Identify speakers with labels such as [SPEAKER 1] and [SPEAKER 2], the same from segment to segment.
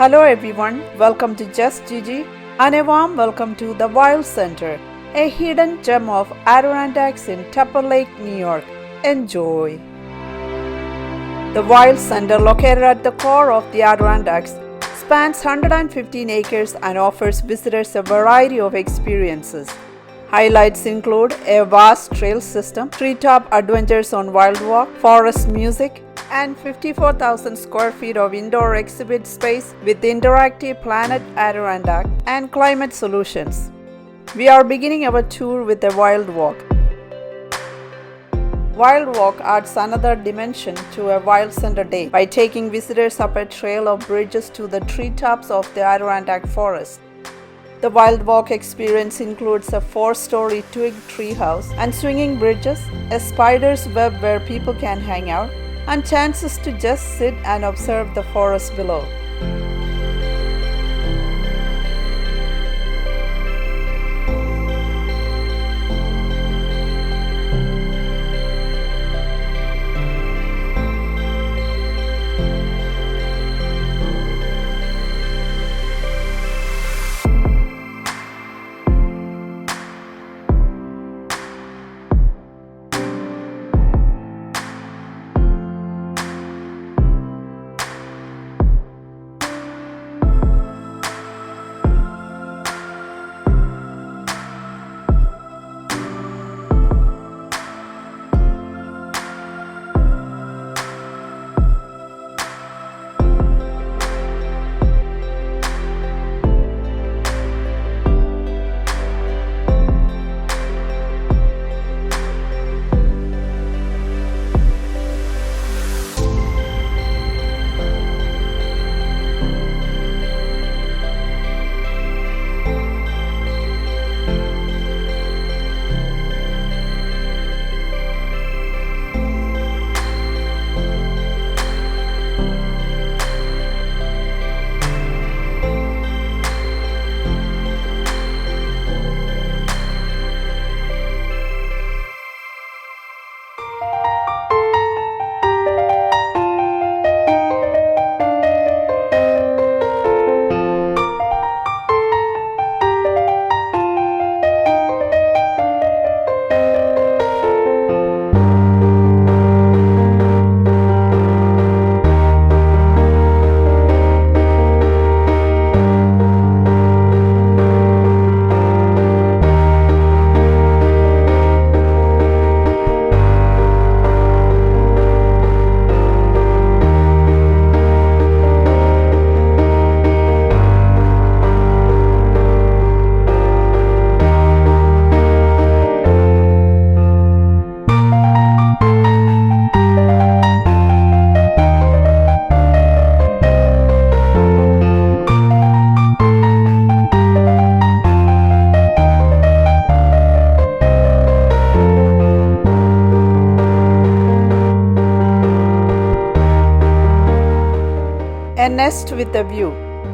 [SPEAKER 1] Hello everyone, welcome to JustGiji and a warm welcome to the Wild Center, a hidden gem of Adirondacks in Tupper Lake, New York. Enjoy! The Wild Center, located at the core of the Adirondacks, spans 115 acres and offers visitors a variety of experiences. Highlights include a vast trail system, treetop adventures on Wild Walk, forest music, and 54,000 square feet of indoor exhibit space with interactive Planet Adirondack and climate solutions. We are beginning our tour with a Wild Walk. Wild Walk adds another dimension to a Wild Center day by taking visitors up a trail of bridges to the treetops of the Adirondack forest. The Wild Walk experience includes a 4-story twig treehouse and swinging bridges, a spider's web where people can hang out, and chances to just sit and observe the forest below. A nest with a view.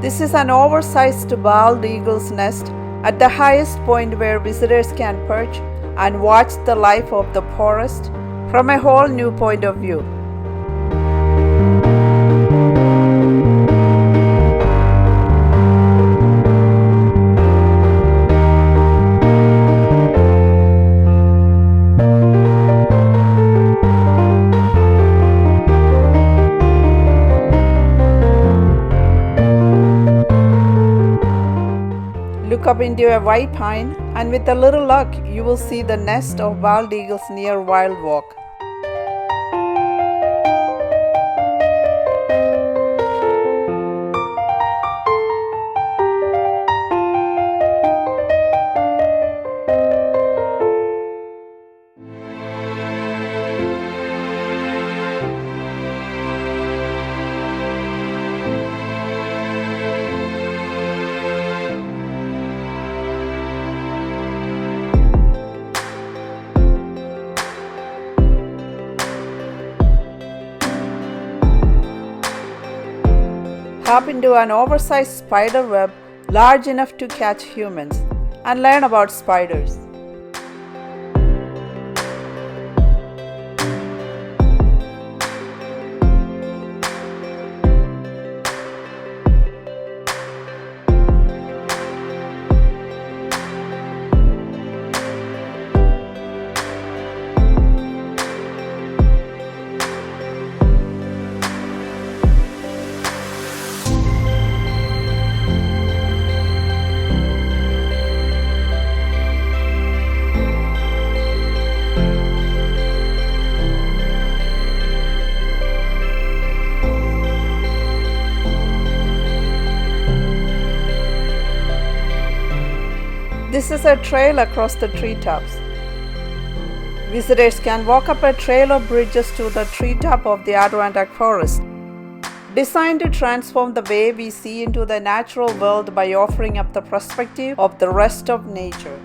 [SPEAKER 1] This is an oversized bald eagle's nest at the highest point where visitors can perch and watch the life of the forest from a whole new point of view. Look up into a white pine, and with a little luck, you will see the nest of bald eagles near Wild Walk. Hop into an oversized spider web large enough to catch humans and learn about spiders. This is a trail across the treetops. Visitors can walk up a trail of bridges to the treetop of the Adirondack forest, designed to transform the way we see into the natural world by offering up the perspective of the rest of nature.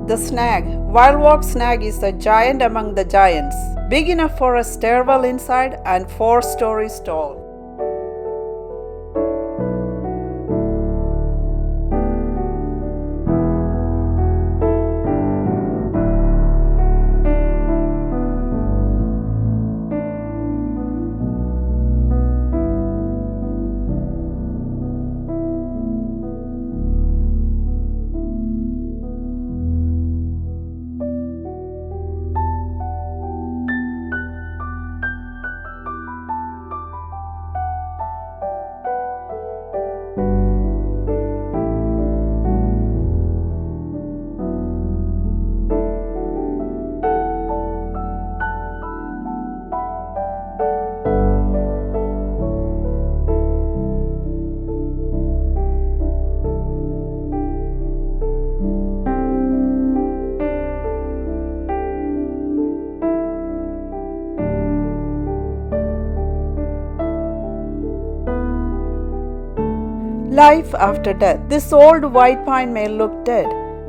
[SPEAKER 1] The Snag. Wild Walk Snag is a giant among the giants, big enough for a stairwell inside and 4 stories tall. Life after death. This old white pine may look dead,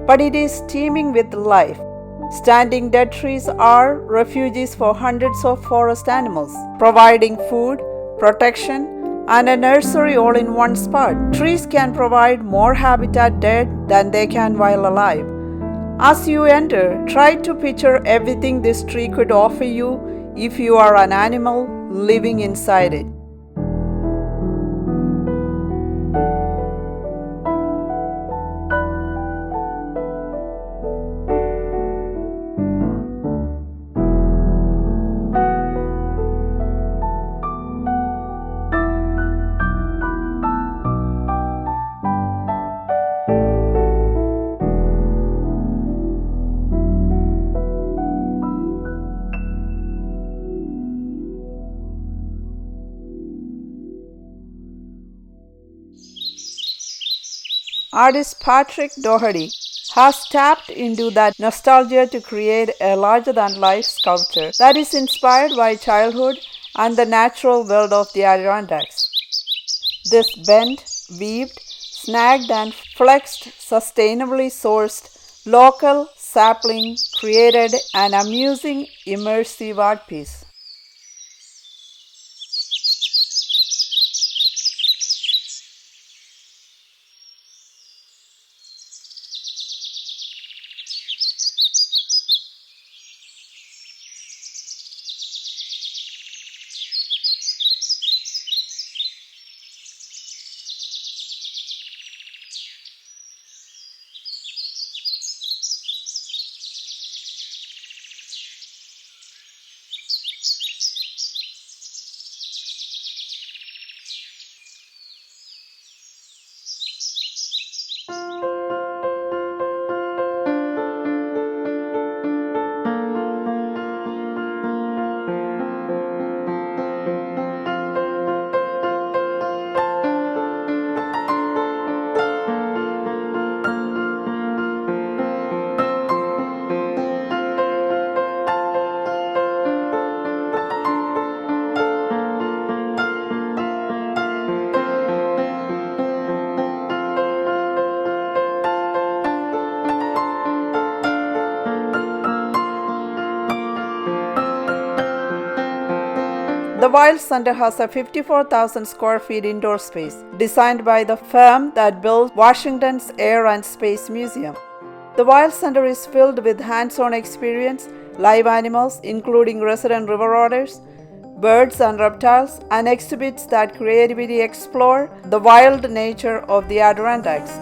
[SPEAKER 1] but it is teeming with life. Standing dead trees are refuges for hundreds of forest animals, providing food, protection, and a nursery all in one spot. Trees can provide more habitat dead than they can while alive. As you enter, try to picture everything this tree could offer you if you are an animal living inside it. Artist Patrick Dougherty has tapped into that nostalgia to create a larger-than-life sculpture that is inspired by childhood and the natural world of the Adirondacks. This bent, weaved, snagged and flexed, sustainably sourced local sapling created an amusing immersive art piece. The Wild Center has a 54,000 square feet indoor space designed by the firm that built Washington's Air and Space Museum. The Wild Center is filled with hands-on experience, live animals including resident river otters, birds and reptiles, and exhibits that creatively explore the wild nature of the Adirondacks.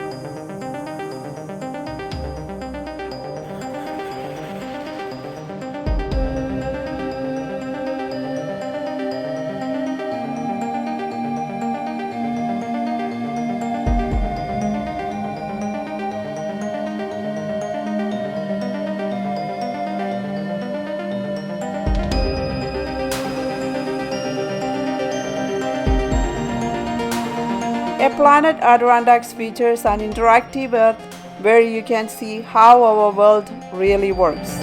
[SPEAKER 1] A Planet Adirondacks features an interactive earth where you can see how our world really works.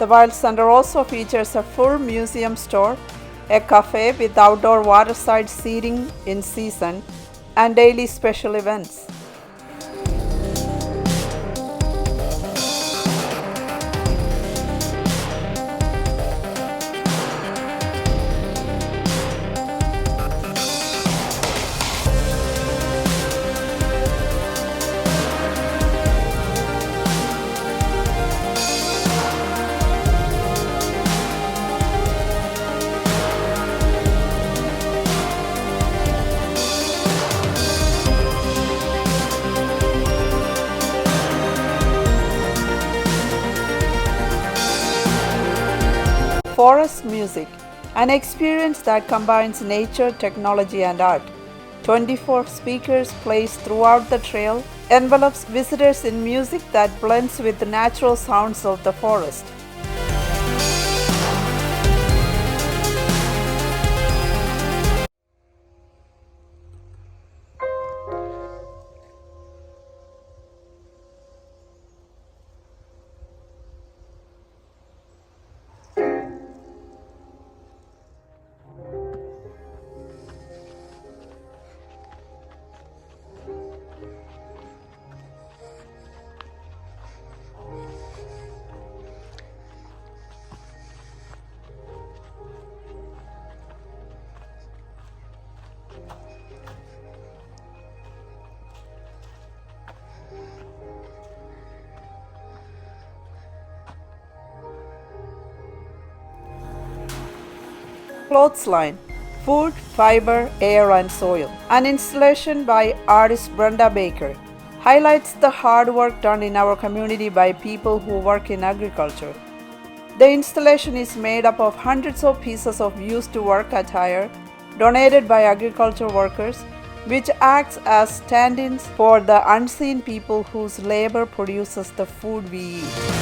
[SPEAKER 1] The Wild Center also features a full museum store, a cafe with outdoor waterside seating in season, and daily special events. Forest Music, an experience that combines nature, technology, and art. 24 speakers placed throughout the trail envelops visitors in music that blends with the natural sounds of the forest. Clothesline, Food, Fiber, Air and Soil. An installation by artist Brenda Baker highlights the hard work done in our community by people who work in agriculture. The installation is made up of hundreds of pieces of used work attire donated by agriculture workers, which acts as stand-ins for the unseen people whose labor produces the food we eat.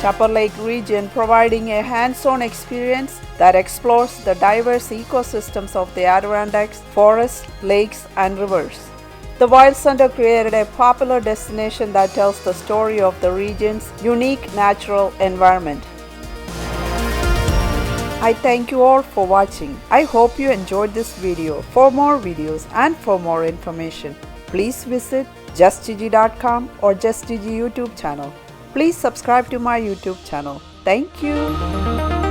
[SPEAKER 1] Tupper Lake region providing a hands-on experience that explores the diverse ecosystems of the Adirondacks, forests, lakes, and rivers. The Wild Center created a popular destination that tells the story of the region's unique natural environment. I thank you all for watching. I hope you enjoyed this video. For more videos and for more information, please visit JustGiji.com or JustGiji YouTube channel. Please subscribe to my YouTube channel. Thank you.